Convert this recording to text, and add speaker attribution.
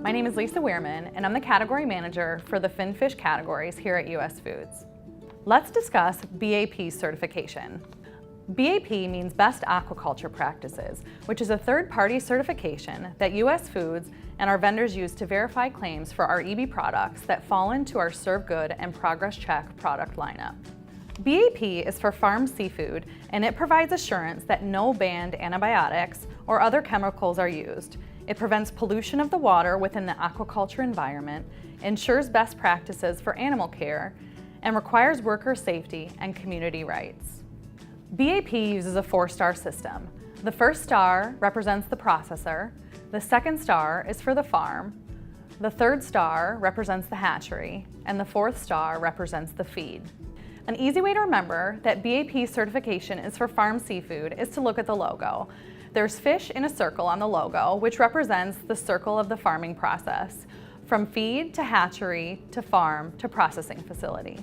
Speaker 1: My name is Lisa Weirman, and I'm the category manager for the finfish categories here at US Foods. Let's discuss BAP certification. BAP means Best Aquaculture Practices, which is a third-party certification that US Foods and our vendors use to verify claims for our EB products that fall into our Serve Good and Progress Check product lineup. BAP is for farm seafood, and it provides assurance that no banned antibiotics or other chemicals are used. It prevents pollution of the water within the aquaculture environment, ensures best practices for animal care, and requires worker safety and community rights. BAP uses a 4-star system. The first star represents the processor, the second star is for the farm, the third star represents the hatchery, and the fourth star represents the feed. An easy way to remember that BAP certification is for farm seafood is to look at the logo. There's fish in a circle on the logo, which represents the circle of the farming process, from feed to hatchery to farm to processing facility.